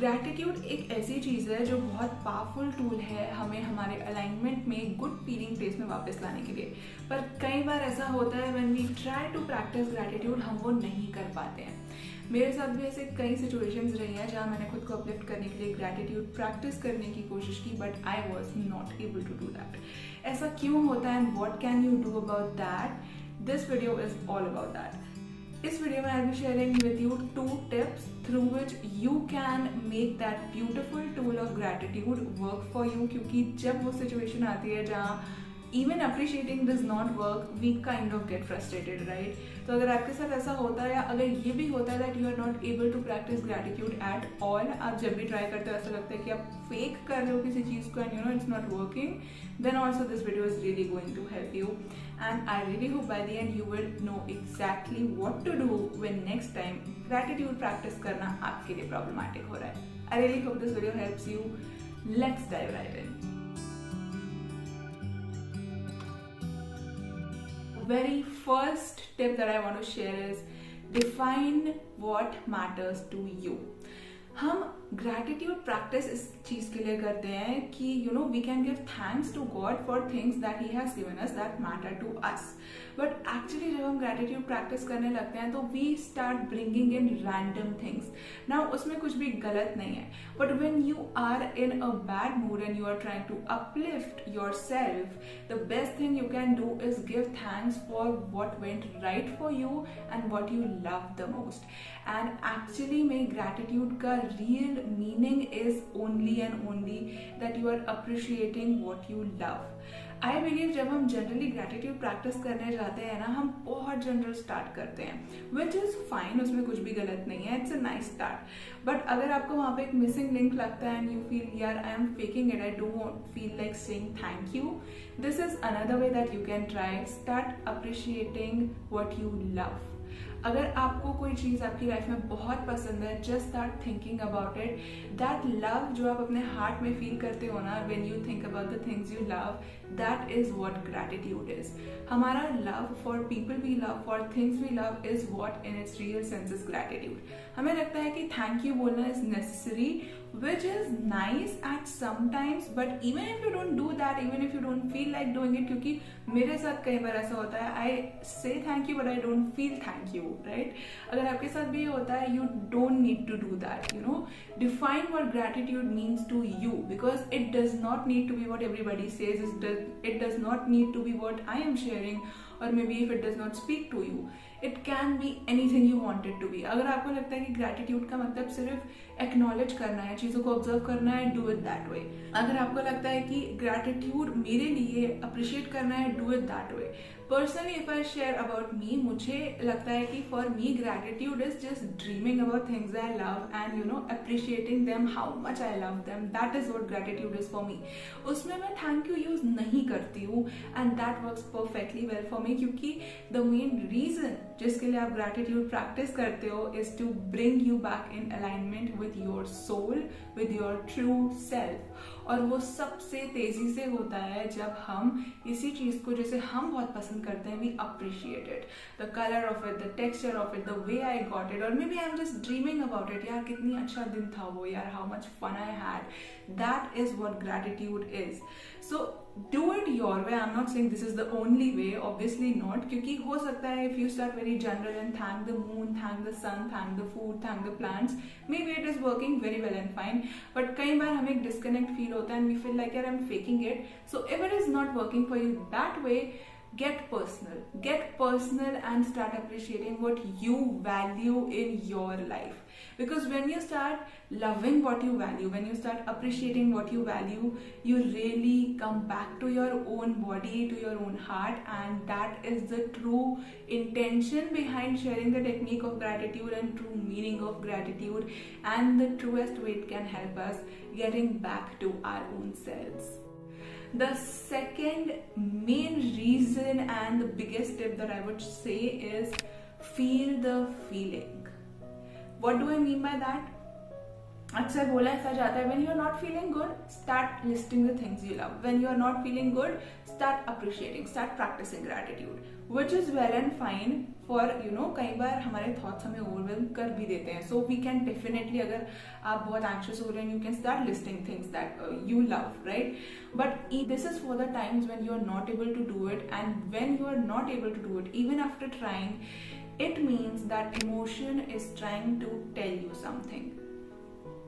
Gratitude एक ऐसी चीज़ है जो बहुत पावरफुल टूल है हमें हमारे अलाइनमेंट में गुड फीलिंग प्लेस में वापस लाने के लिए। पर कई बार ऐसा होता है when we try to practice gratitude हम वो नहीं कर पाते हैं। मेरे साथ भी ऐसे कई सिचुएशंस रही हैं जहाँ मैंने खुद को अपलिफ्ट करने के लिए ग्रैटिट्यूड प्रैक्टिस करने की कोशिश की, but I was not able to do that. ऐसा क्यों होता है and what can you do about that? This video is all about that. इस वीडियो में I'll be sharing with you 2 tips through which you can make that beautiful tool of gratitude work for you, क्योंकि जब वो situation आती है जहाँ even appreciating does not work, we kind of get frustrated, right? तो अगर आपके साथ ऐसा होता है या अगर ये भी होता है that you are not able to practice gratitude at all, आप जब भी ट्राई करते हो ऐसा लगता है कि आप फेक कर रहे हो किसी चीज़ को and you know it's not working, then also this video is really going to help you, and I really hope by the end you will know exactly what to do when next time gratitude practice करना आपके लिए problematic हो रहा है. I really hope this video helps you. Let's dive right in. Very first tip that I want to share is define what matters to you. हम gratitude practice इस चीज के लिए करते हैं कि you know we can give thanks to God for things that he has given us that matter to us. But actually जब हम ग्रैटिट्यूड प्रैक्टिस करने लगते हैं तो we start bringing in random things. Now उसमें कुछ भी गलत नहीं है, but when you are in a bad mood and you are trying to uplift yourself, the best thing you can do is give thanks for what went right for you and what you love the most. And actually में gratitude का real meaning is only and only that you are appreciating what you love. I believe जब हम generally gratitude practice करने जाते हैं ना, हम बहुत जनरल स्टार्ट करते हैं, विच इज फाइन, उसमें कुछ भी गलत नहीं है, it's a nice start. But अगर आपको वहाँ पे एक मिसिंग लिंक लगता है एंड यू फील यार I am faking it, I don't feel like saying thank you, this is another way that you can try. Start appreciating what you love. अगर आपको कोई चीज आपकी लाइफ में बहुत पसंद है, just start thinking about it. That love जो आप अपने हार्ट में फील करते हो ना when you think about the things you love, that is what gratitude is. हमारा love for people we love, for things we love is what in its real sense is gratitude. हमें लगता है कि thank you बोलना is necessary, which is nice at sometimes, but even if you don't do that, even if you don't feel like doing it, क्योंकि मेरे साथ कई बार ऐसा होता है, I say thank you but I don't feel thank you, right? अगर आपके साथ भी ये होता है, you don't need to do that, you know. Define what gratitude means to you, because it does not need to be what everybody says, it does not need to be what I am sharing, or maybe if it does not speak to you, it can be anything you want it to be. अगर आपको लगता है कि gratitude का मतलब सिर्फ acknowledge करना है, चीज़ों को ऑब्जर्व करना है, डू इट दैट वे। अगर आपको लगता है कि ग्रैटिट्यूड मेरे लिए अप्रिशिएट करना है, do it that way. Personally if I share about me, मुझे लगता है कि for me gratitude is just dreaming about things I love and you know appreciating them how much I love them, that is what gratitude is for me. उसमें मैं thank you use नहीं करती हूँ and that works perfectly well for me, क्योंकि the main reason जिसके लिए आप gratitude practice करते हो is to bring you back in alignment with your soul, with your true self. और वो सबसे तेजी से होता है जब हम इसी चीज को जिसे हम बहुत पसंद करते हैं, we appreciate it, the colour of it, the texture of it, the way I got it, और maybe I am just dreaming about it, यार कितनी अच्छा दिन था वो, यार how much fun I had. That is what gratitude is. So do it your way. I'm not saying this is the only way, obviously not, क्योंकि हो सकता है if you start very general and thank the moon, thank the sun, thank the food, thank the plants, maybe it is working very well and fine, but कई बार हमें एक disconnect feel होता है and we feel like यार I'm faking it. So if it is not working for you that way, get personal and start appreciating what you value in your life. Because when you start loving what you value, when you start appreciating what you value, you really come back to your own body, to your own heart, and that is the true intention behind sharing the technique of gratitude and true meaning of gratitude, and the truest way it can help us getting back to our own selves. The second main reason and the biggest tip that I would say is feel the feeling. What do I mean by that? अक्सर बोला ऐसा जाता है, when you are not feeling good, start listing the things you love. When you are not feeling good, start appreciating, start practicing gratitude, which is well and fine for कई बार हमारे thoughts हमें overwhelm कर भी देते हैं. So we can definitely, अगर आप बहुत एंग्शियस हो रहे हैं, you can start listing things that you love, right? But this is for the times when you are not able to do it, and when you are not able to do it even after trying, it means that emotion is trying to tell you something.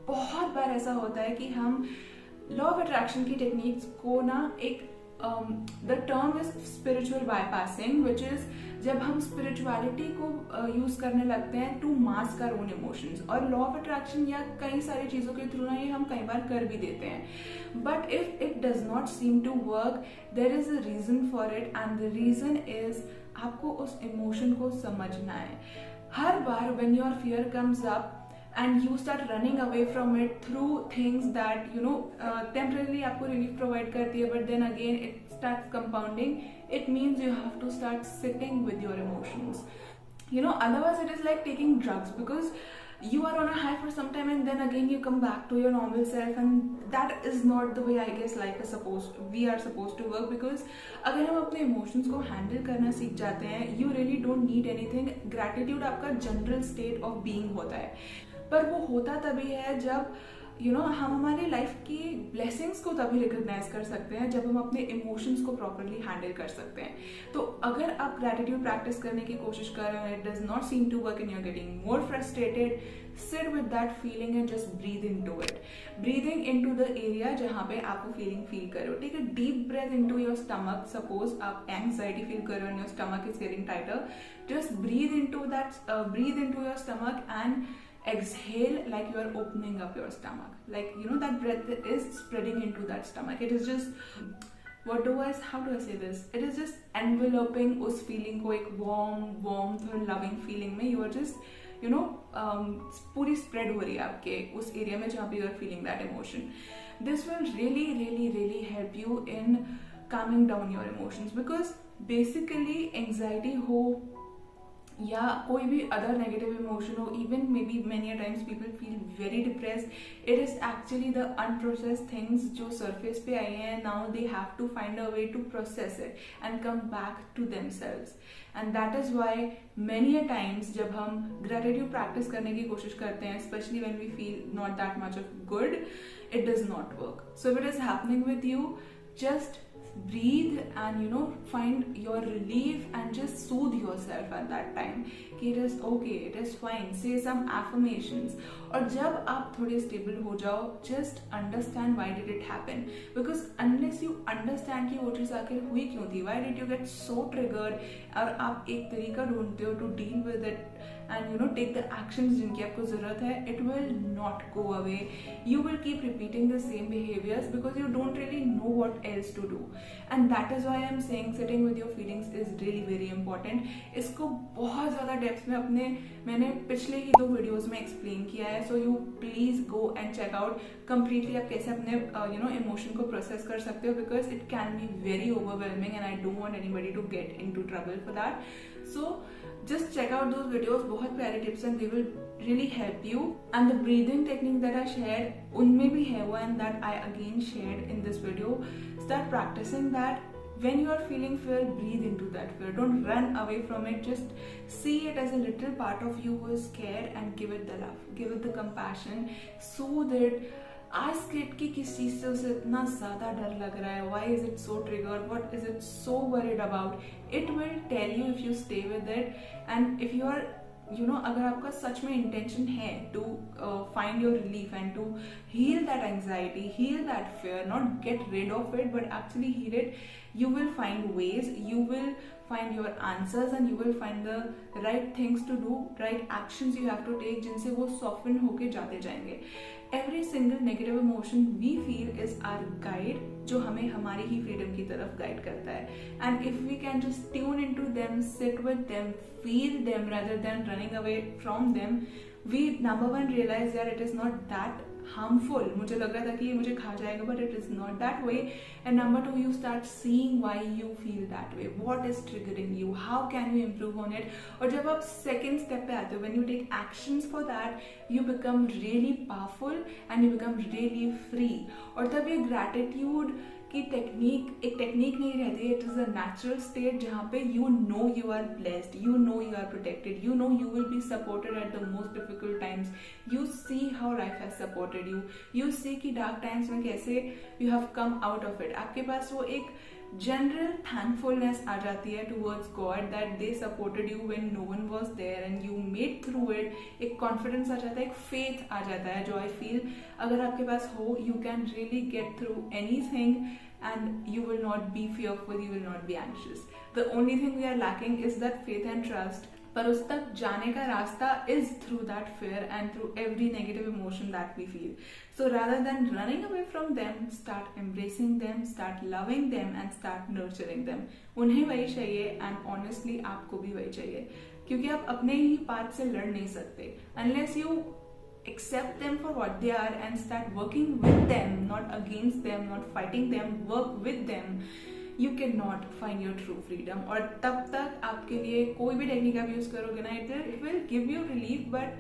बहुत बार ऐसा होता है कि हम law of attraction की techniques को ना एक the term is spiritual bypassing, which is जब हम स्पिरिचुअलिटी को यूज करने लगते हैं to mask our own emotions. और लॉ ऑफ अट्रैक्शन या कई सारी चीजों के थ्रू ना ये हम कई बार कर भी देते हैं. But if it does not seem to work, there is a reason for it, and the reason is आपको उस इमोशन को समझना है. हर बार when your fear comes up and you start running away from it through things that temporarily आपको relief provide करती है, but then again it starts compounding. It means you have to start sitting with your emotions. Otherwise it is like taking drugs, because you are on a high for some time and then again you come back to your normal self, and that is not the way I guess life is we are supposed to work. Because अगर हम अपने emotions को handle करना सीख जाते हैं, you really don't need anything. Gratitude आपका general state of being होता है, पर वो होता तभी है जब हम हमारी लाइफ की ब्लेसिंग्स को तभी रिकॉग्नाइज कर सकते हैं जब हम अपने इमोशंस को प्रॉपरली हैंडल कर सकते हैं. तो अगर आप ग्रैटिट्यूड प्रैक्टिस करने की कोशिश कर रहे हैं, it does not seem to work and you are getting more frustrated, sit with that feeling and just breathe into it. Breathing into the area जहां पे आप वो फीलिंग फील कर रहे हो. Take a deep breath into your stomach. Suppose आप anxiety feel कर रहे हो and your stomach is getting tighter, just breathe into your stomach and exhale like you are opening up your stomach, like that breath is spreading into that stomach. It is just how do I say this, it is just enveloping उस feeling को एक warmth और loving feeling में. You are just पूरी spread हो रही है आपके उस area में जहाँ पे you are feeling that emotion. This will really really really help you in calming down your emotions, because basically anxiety हो या कोई भी अदर नेगेटिव इमोशन हो, even may be many a times people feel very depressed, it is actually the unprocessed things जो surface पे आई हैं. Now they have to find a way to process it and come back to themselves. And that is why many a times जब हम gratitude practice करने की कोशिश करते हैं, specially when we feel not that much of good, it does not work. So if it is happening with you, just breathe and find your relief and just soothe yourself at that time कि it is okay, it is fine. Say some affirmations. और जब आप थोड़े stable हो जाओ, just understand why did it happen, because unless you understand कि वो चीज आखिर हुई क्यों थी, why did you get so triggered, और आप एक तरीका ढूंढते हो to deal with it and take the actions जिनकी आपको जरूरत है, it will not go away. You will keep repeating the same behaviors because you don't really know what else to do. And that is why I am saying sitting with your feelings is really very important. इसको बहुत ज़्यादा depth में मैंने पिछले ही 2 videos में explain किया है. So you please go and check out completely आप कैसे अपने इमोशन को प्रोसेस कर सकते हो, because it can be very overwhelming and I don't want anybody to get into trouble for that. So just check out those videos, बहुत प्यारे tips and they will really help you. And the breathing technique that I shared, उनमें भी है वो, and that I again shared in this video. Start practicing that. When you are feeling fear, breathe into that fear. Don't run away from it. Just see it as a little part of you who is scared and give it the love, give it the compassion, soothe it. Ask it कि किस चीज से उसे इतना ज्यादा डर लग रहा है, why is it so triggered, what is it so worried about. It will tell you if you stay with it. And if you are अगर आपका सच में इंटेंशन है to find your relief and to heal that anxiety, heal that fear, not get rid of it, but actually heal it. You will find ways, you will find your answers, and you will find the right things to do, right actions you have to take, जिनसे वो soften होके जाते जाएंगे. Every single negative emotion we feel is our guide, जो हमें हमारी ही freedom की तरफ guide करता है. And if we can just tune into them, sit with them, feel them rather than running away from them, we number one realize that it is not that harmful. मुझे लग रहा था कि ये मुझे खा जाएगा, but it is not that way. And number two, you start seeing why you feel that way. What is triggering you? How can you improve on it? और जब आप second step पे आते हो, when you take actions for that, you become really powerful and you become really free. और तब ये gratitude कि एक टेक्निक नहीं रहती, it is a natural state जहाँ पे you know you are blessed, you know you are protected, you know you will be supported at the most difficult times. You see how life has supported you, you see कि dark times में कैसे you have come out of it. आपके पास वो एक general thankfulness आ जाती है towards God that they supported you when no one was there and you made through it. एक कॉन्फिडेंस आ जाता है, एक फेथ आ जाता है जो आई फील अगर आपके पास हो, you can really get through anything and you will not be fearful, you will not be anxious. The only thing we are lacking is that faith and trust. पर उस तक जाने का रास्ता is through that fear and through every negative emotion that we feel. So rather than running away from them, start embracing them, start loving them and start nurturing them. उन्हें वही चाहिए and honestly आपको भी वही चाहिए, क्योंकि आप अपने ही पाथ से लड़ नहीं सकते unless you accept them for what they are and start working with them, not against them, not fighting them, work with them. You cannot find your true freedom. और तब तक आपके लिए कोई भी टेक्निक आप यूज करोगे ना, it will give you relief, but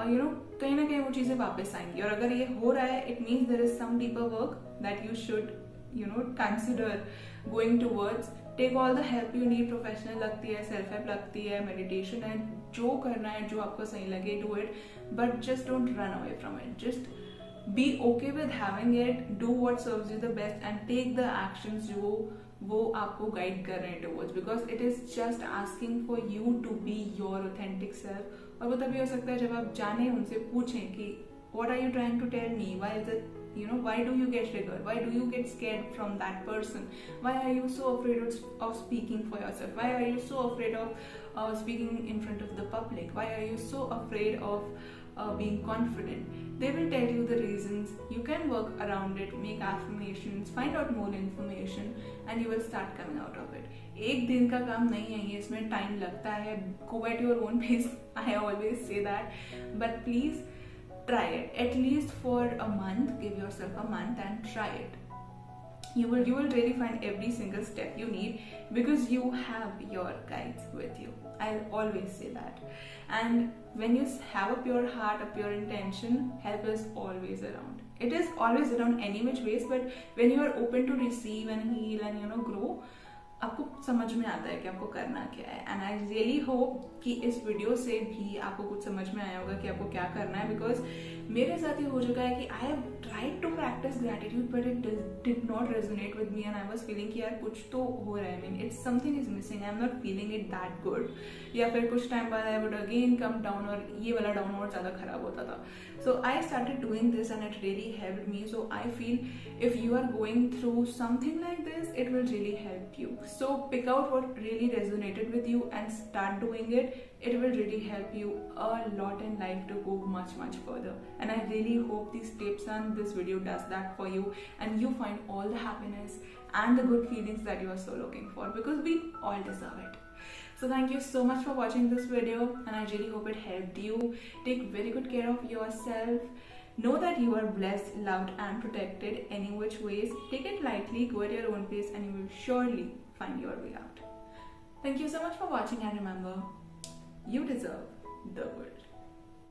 you know कहीं ना कहीं वो चीजें वापस आएंगी. और अगर ये हो रहा है, it means there is some deeper work that you should consider going towards. Take all the help you need. Professional लगती है, सेल्फ हेल्प लगती है, मेडिटेशन है, जो करना है, जो आपको सही लगे, do it, but just don't run away from it. Just be okay with having it, do what serves you the best and take the actions जो वो आपको गाइड कर रहे हैं towards, because it is just asking for you to be your authentic self. और वो तभी हो सकता है जब आप जाने, उनसे पूछें कि what are you trying to tell me? Why is it, why do you get triggered? Why do you get scared from that person? Why are you so afraid of speaking for yourself? Why are you so afraid of speaking in front of the public? Why are you so afraid of being confident? They will tell you the reasons. You can work around it, make affirmations, find out more information and you will start coming out of it. एक दिन का काम नहीं है ये, इसमें time लगता है. Go at your own pace. I always say that, but please try it at least for a month. Give yourself a month and try it. You will really find every single step you need because you have your guides with you. I'll always say that. And when you have a pure heart, a pure intention, help is always around. It is always around any which ways, but when you are open to receive and heal and grow, आपको समझ में आता है कि आपको करना क्या है. एंड आई रियली होप कि इस वीडियो से भी आपको कुछ समझ में आया होगा कि आपको क्या करना है, बिकॉज मेरे साथ ये हो चुका है कि I have tried to practice gratitude but it did not resonate with me and I was feeling कि यार कुछ तो हो रहा है, mean it's something is missing, I am not feeling it that good. या फिर कुछ टाइम बाद I would again come down और ये वाला डाउन और ज़्यादा खराब होता था. So I started doing this and it really helped me. So I feel if you are going through something like this, it will really help you. So pick out what really resonated with you and start doing it. It will really help you a lot in life to go much further. And I really hope these tips and this video does that for you and you find all the happiness and the good feelings that you are so looking for, because we all deserve it. So thank you so much for watching this video and I really hope it helped you. Take very good care of yourself. Know that you are blessed, loved and protected any which ways. Take it lightly, go at your own pace and you will surely find your way out. Thank you so much for watching and remember, you deserve the world.